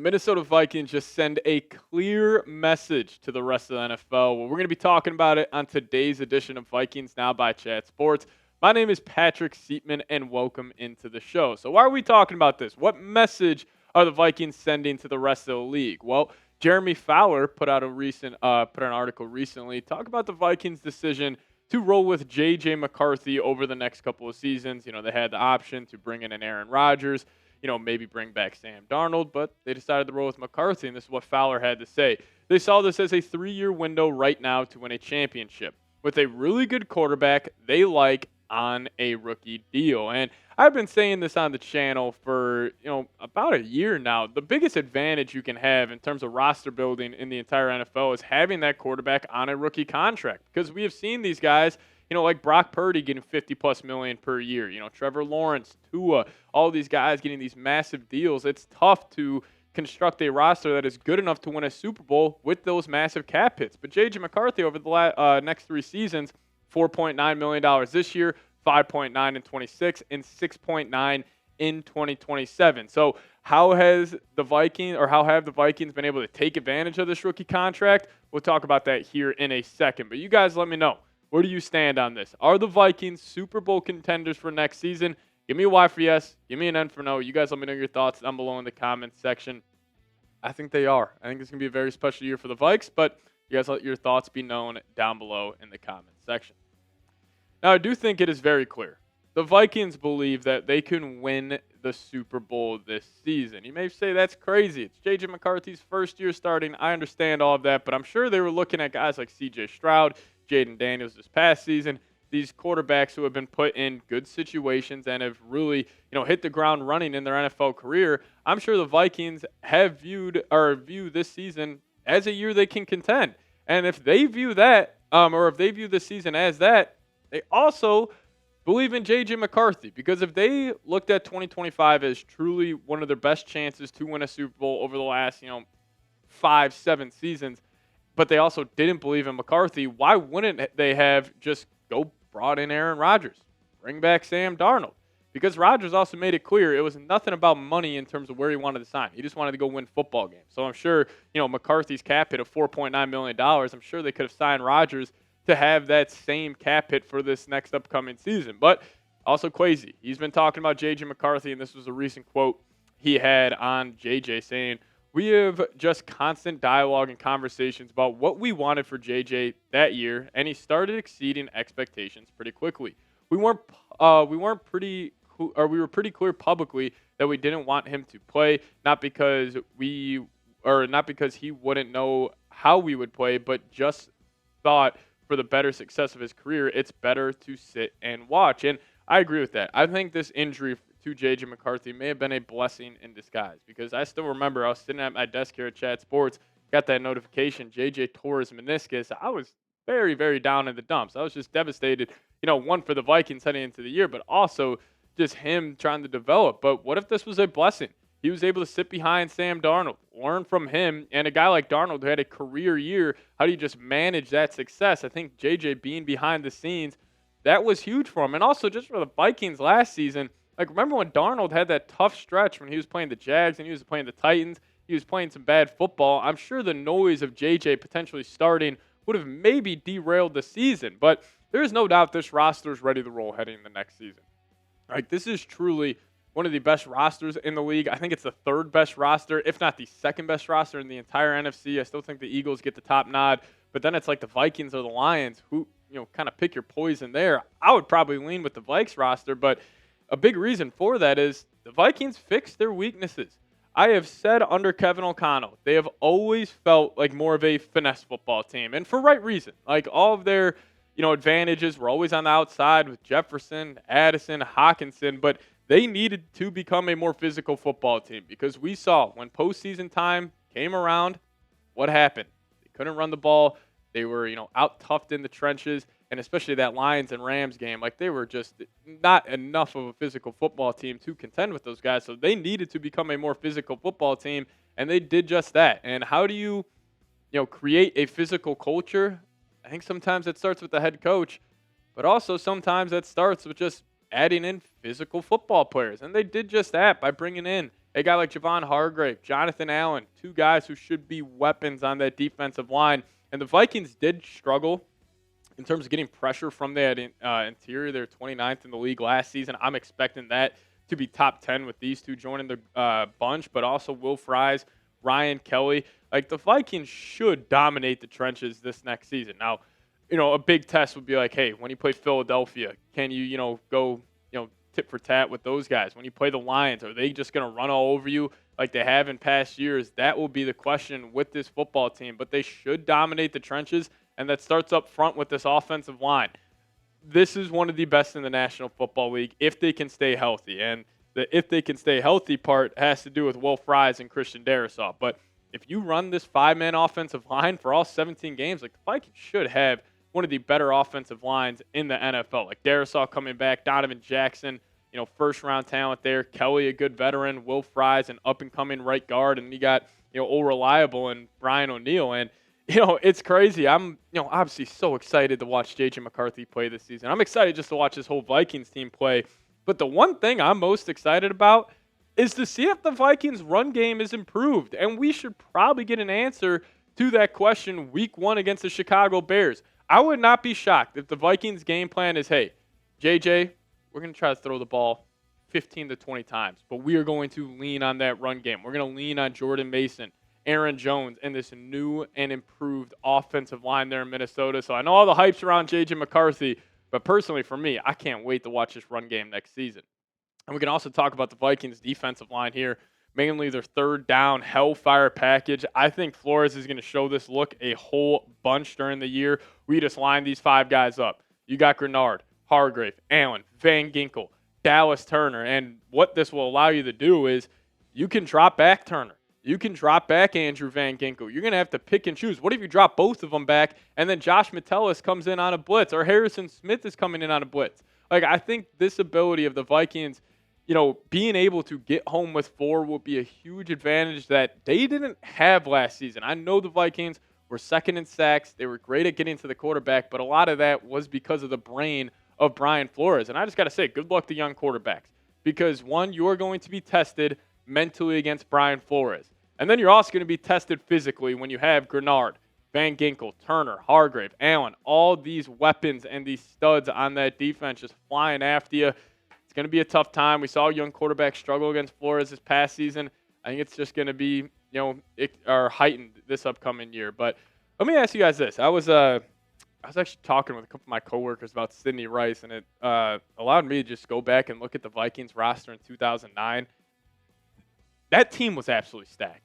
Minnesota Vikings just send a clear message to the rest of the NFL. Well, we're going to be talking about it on today's edition of Vikings Now by Chat Sports. My name is Patrick Siepman, and welcome into the show. So why are we talking about this? What message are the Vikings sending to the rest of the league? Well, Jeremy Fowler put out an article recently talking about the Vikings' decision to roll with JJ McCarthy over the next couple of seasons. You know, they had the option to bring in an Aaron Rodgers, maybe bring back Sam Darnold, but they decided to roll with McCarthy, and this is what Fowler had to say. They saw this as a 3-year window right now to win a championship with a really good quarterback they like on a rookie deal. And I've been saying this on the channel for, about a year now. The biggest advantage you can have in terms of roster building in the entire NFL is having that quarterback on a rookie contract, because we have seen these guys, like Brock Purdy getting $50+ million per year, Trevor Lawrence, Tua, all these guys getting these massive deals. It's tough to construct a roster that is good enough to win a Super Bowl with those massive cap hits. But JJ McCarthy over the next 3 seasons, $4.9 million this year, $5.9 in 26, and $6.9 in 2027. So how have the Vikings been able to take advantage of this rookie contract? We'll talk about that here in a second. But you guys let me know. Where do you stand on this? Are the Vikings Super Bowl contenders for next season? Give me a Y for yes. Give me an N for no. You guys let me know your thoughts down below in the comments section. I think they are. I think it's going to be a very special year for the Vikes, but you guys let your thoughts be known down below in the comments section. Now, I do think it is very clear. The Vikings believe that they can win the Super Bowl this season. You may say that's crazy. It's J.J. McCarthy's first year starting. I understand all of that, but I'm sure they were looking at guys like C.J. Stroud, Jaden Daniels this past season, these quarterbacks who have been put in good situations and have really, hit the ground running in their NFL career. I'm sure the Vikings have view this season as a year they can contend. And if they view that, or if they view this season as that, they also believe in J.J. McCarthy, because if they looked at 2025 as truly one of their best chances to win a Super Bowl over the last, 5-7 seasons, but they also didn't believe in McCarthy, why wouldn't they have just brought in Aaron Rodgers, bring back Sam Darnold? Because Rodgers also made it clear it was nothing about money in terms of where he wanted to sign. He just wanted to go win football games. So I'm sure, McCarthy's cap hit of $4.9 million, I'm sure they could have signed Rodgers to have that same cap hit for this next upcoming season. But also crazy. He's been talking about J.J. McCarthy, and this was a recent quote he had on J.J. saying, "We have just constant dialogue and conversations about what we wanted for JJ that year, and he started exceeding expectations pretty quickly. We were pretty clear publicly that we didn't want him to play, not because he wouldn't know how we would play, but just thought for the better success of his career, it's better to sit and watch." And I agree with that. I think this injury to J.J. McCarthy may have been a blessing in disguise, because I still remember I was sitting at my desk here at Chat Sports, got that notification, J.J. tore his meniscus. I was very, very down in the dumps. I was just devastated, one for the Vikings heading into the year, but also just him trying to develop. But what if this was a blessing? He was able to sit behind Sam Darnold, learn from him, and a guy like Darnold who had a career year, how do you just manage that success? I think J.J. being behind the scenes, that was huge for him. And also just for the Vikings last season, remember when Darnold had that tough stretch when he was playing the Jags and he was playing the Titans, he was playing some bad football. I'm sure the noise of JJ potentially starting would have maybe derailed the season, but there is no doubt this roster is ready to roll heading into next season. This is truly one of the best rosters in the league. I think it's the 3rd best roster, if not the 2nd best roster in the entire NFC. I still think the Eagles get the top nod, but then it's like the Vikings or the Lions who, kind of pick your poison there. I would probably lean with the Vikes roster, but a big reason for that is the Vikings fixed their weaknesses. I have said under Kevin O'Connell, they have always felt like more of a finesse football team, and for right reason. All of their, advantages were always on the outside with Jefferson, Addison, Hawkinson, but they needed to become a more physical football team, because we saw when postseason time came around, what happened? They couldn't run the ball. They were, out-toughed in the trenches, and especially that Lions and Rams game, they were just not enough of a physical football team to contend with those guys. So they needed to become a more physical football team, and they did just that. And how do you, create a physical culture? I think sometimes it starts with the head coach, but also sometimes that starts with just adding in physical football players. And they did just that by bringing in a guy like Javon Hargrave, Jonathan Allen, two guys who should be weapons on that defensive line. And the Vikings did struggle in terms of getting pressure from that interior. They're 29th in the league last season. I'm expecting that to be top 10 with these two joining the bunch, but also Will Fries, Ryan Kelly. Like, the Vikings should dominate the trenches this next season. Now, a big test would be like, hey, when you play Philadelphia, can you, go, tit for tat with those guys? When you play the Lions, are they just going to run all over you like they have in past years? That will be the question with this football team. But they should dominate the trenches, and that starts up front with this offensive line. This is one of the best in the National Football League if they can stay healthy. And the if they can stay healthy part has to do with Will Fries and Christian Darrisaw. But if you run this five-man offensive line for all 17 games, like, the Vikings should have one of the better offensive lines in the NFL. Like, Darrisaw coming back, Donovan Jackson, first-round talent there. Kelly, a good veteran. Will Fries, an up-and-coming right guard. And you got, old reliable and Brian O'Neill. And, it's crazy. I'm, obviously so excited to watch JJ McCarthy play this season. I'm excited just to watch this whole Vikings team play. But the one thing I'm most excited about is to see if the Vikings' run game is improved. And we should probably get an answer to that question week 1 against the Chicago Bears. I would not be shocked if the Vikings' game plan is, hey, JJ, we're going to try to throw the ball 15 to 20 times, but we are going to lean on that run game. We're going to lean on Jordan Mason, Aaron Jones, and this new and improved offensive line there in Minnesota. So I know all the hype's around JJ McCarthy, but personally for me, I can't wait to watch this run game next season. And we can also talk about the Vikings' defensive line here, mainly their third down hellfire package. I think Flores is going to show this look a whole bunch during the year. We just line these 5 guys up. You got Grenard, Hargrave, Allen, Van Ginkel, Dallas Turner. And what this will allow you to do is you can drop back Turner. You can drop back Andrew Van Ginkel. You're going to have to pick and choose. What if you drop both of them back and then Josh Metellus comes in on a blitz, or Harrison Smith is coming in on a blitz? Like, I think this ability of the Vikings, being able to get home with 4 will be a huge advantage that they didn't have last season. I know the Vikings were second in sacks. They were great at getting to the quarterback, but a lot of that was because of the brain of Brian Flores. And I just got to say, good luck to young quarterbacks, because, one, you are going to be tested mentally against Brian Flores. And then you're also going to be tested physically when you have Grenard, Van Ginkel, Turner, Hargrave, Allen, all these weapons and these studs on that defense just flying after you. It's going to be a tough time. We saw young quarterbacks struggle against Flores this past season. I think it's just going to be, heightened this upcoming year. But let me ask you guys this. I was actually talking with a couple of my coworkers about Sidney Rice, and it allowed me to just go back and look at the Vikings roster in 2009. That team was absolutely stacked.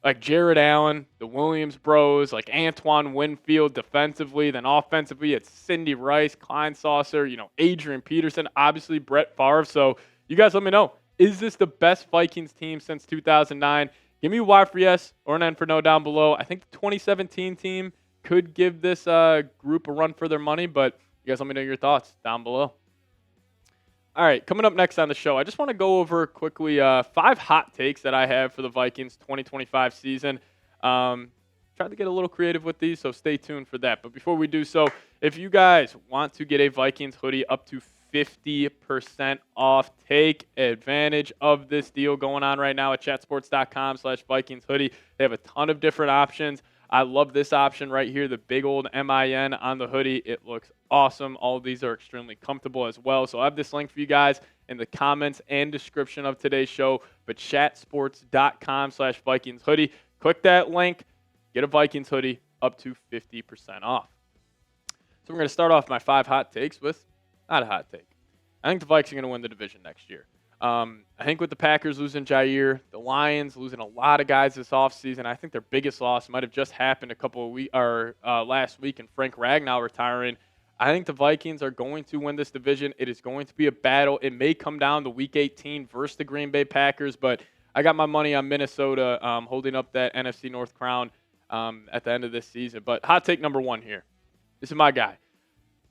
Like Jared Allen, the Williams bros, like Antoine Winfield defensively, then offensively it's Sidney Rice, Klein Saucer, Adrian Peterson, obviously Brett Favre. So you guys let me know, is this the best Vikings team since 2009? Give me a Y for yes or an N for no down below. I think the 2017 team could give this group a run for their money, but you guys let me know your thoughts down below. All right, coming up next on the show, I just want to go over quickly 5 hot takes that I have for the Vikings 2025 season. Tried to get a little creative with these, so stay tuned for that. But before we do so, if you guys want to get a Vikings hoodie up to 50% off, take advantage of this deal going on right now at chatsports.com/Vikings hoodie. They have a ton of different options. I love this option right here, the big old MIN on the hoodie. It looks awesome. All of these are extremely comfortable as well. So I have this link for you guys in the comments and description of today's show. But chatsports.com/Vikings hoodie. Click that link. Get a Vikings hoodie up to 50% off. So we're going to start off my 5 hot takes with not a hot take. I think the Vikings are going to win the division next year. I think with the Packers losing Jair, the Lions losing a lot of guys this offseason, I think their biggest loss might have just happened a couple of weeks or last week, and Frank Ragnow retiring. I think the Vikings are going to win this division. It is going to be a battle. It may come down to Week 18 versus the Green Bay Packers, but I got my money on Minnesota holding up that NFC North crown at the end of this season. But hot take number 1 here. This is my guy,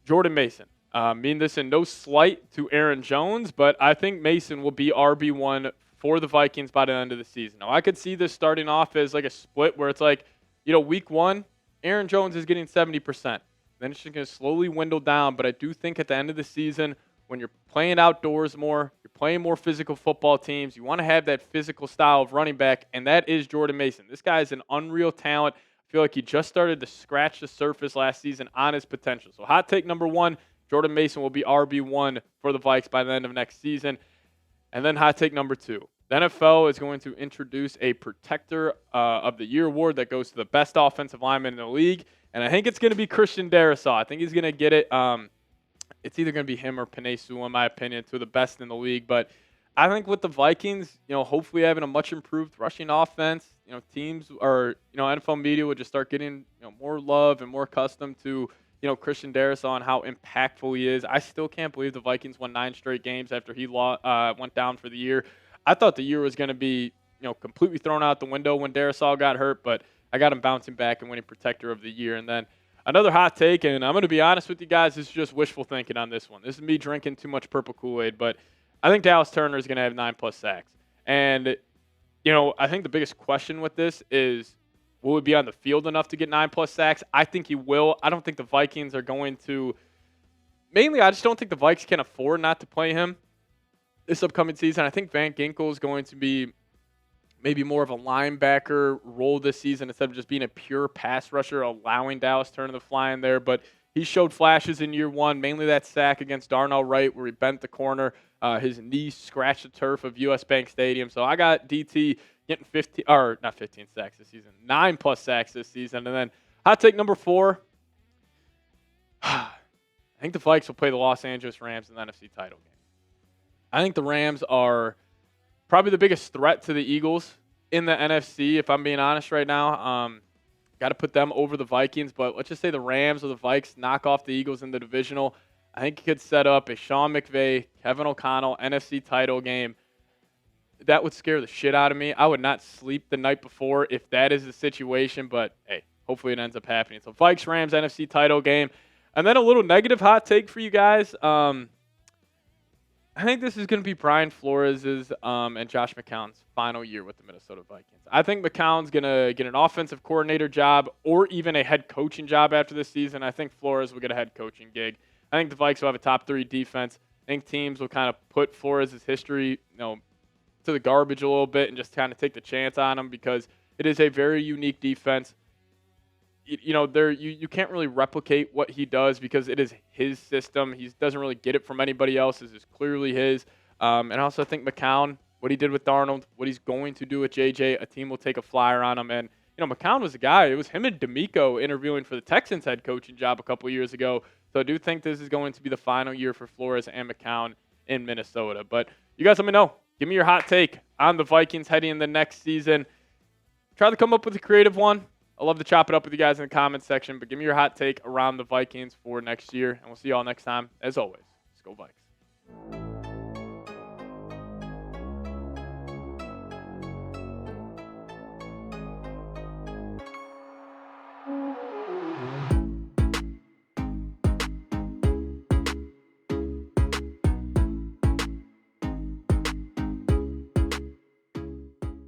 Jordan Mason. Mean this in no slight to Aaron Jones, but I think Mason will be RB1 for the Vikings by the end of the season. Now, I could see this starting off as like a split where it's like, week 1, Aaron Jones is getting 70%. Then it's just going to slowly dwindle down, but I do think at the end of the season, when you're playing outdoors more, you're playing more physical football teams, you want to have that physical style of running back, and that is Jordan Mason. This guy is an unreal talent. I feel like he just started to scratch the surface last season on his potential. So hot take number 1, Jordan Mason will be RB1 for the Vikes by the end of next season. And then hot take number 2. The NFL is going to introduce a Protector of the Year award that goes to the best offensive lineman in the league. And I think it's going to be Christian Darrisaw. I think he's going to get it. It's either going to be him or Penei Sewell, in my opinion, two of the best in the league. But I think with the Vikings, hopefully having a much improved rushing offense, teams or, NFL media would just start getting, more love and more accustomed to, Christian Darrisaw and how impactful he is. I still can't believe the Vikings won 9 straight games after he went down for the year. I thought the year was going to be, completely thrown out the window when Darrisaw got hurt, but I got him bouncing back and winning Protector of the Year. And then another hot take, and I'm going to be honest with you guys, this is just wishful thinking on this one. This is me drinking too much purple Kool-Aid, but I think Dallas Turner is going to have 9+ sacks. And, I think the biggest question with this is, will he be on the field enough to get 9+ sacks? I think he will. I don't think the Vikings are going to. Mainly, I just don't think the Vikes can afford not to play him this upcoming season. I think Van Ginkel is going to be maybe more of a linebacker role this season instead of just being a pure pass rusher, allowing Dallas Turner to fly in there. But he showed flashes in year 1, mainly that sack against Darnell Wright where he bent the corner. His knee scratched the turf of US Bank Stadium. So I got DT getting 15 sacks this season, 9+ sacks this season. And then hot take number 4, I think the Vikes will play the Los Angeles Rams in the NFC title game. I think the Rams are probably the biggest threat to the Eagles in the NFC, if I'm being honest right now. Got to put them over the Vikings, but let's just say the Rams or the Vikes knock off the Eagles in the divisional. I think it could set up a Sean McVay, Kevin O'Connell NFC title game. That would scare the shit out of me. I would not sleep the night before if that is the situation, but hey, hopefully it ends up happening. So Vikes, Rams, NFC title game. And then a little negative hot take for you guys. I think this is going to be Brian Flores' and Josh McCown's final year with the Minnesota Vikings. I think McCown's going to get an offensive coordinator job or even a head coaching job after this season. I think Flores will get a head coaching gig. I think the Vikes will have a top 3 defense. I think teams will kind of put Flores' history, to the garbage a little bit and just kind of take the chance on him because it is a very unique defense. You can't really replicate what he does because it is his system. He doesn't really get it from anybody else. It's clearly his. And also I think McCown, what he did with Darnold, what he's going to do with JJ, a team will take a flyer on him. And, McCown was a guy. It was him and D'Amico interviewing for the Texans head coaching job a couple years ago. So I do think this is going to be the final year for Flores and McCown in Minnesota. But you guys let me know. Give me your hot take on the Vikings heading in the next season. Try to come up with a creative one. I love to chop it up with you guys in the comments section, but give me your hot take around the Vikings for next year, and we'll see you all next time. As always, let's go Vikes.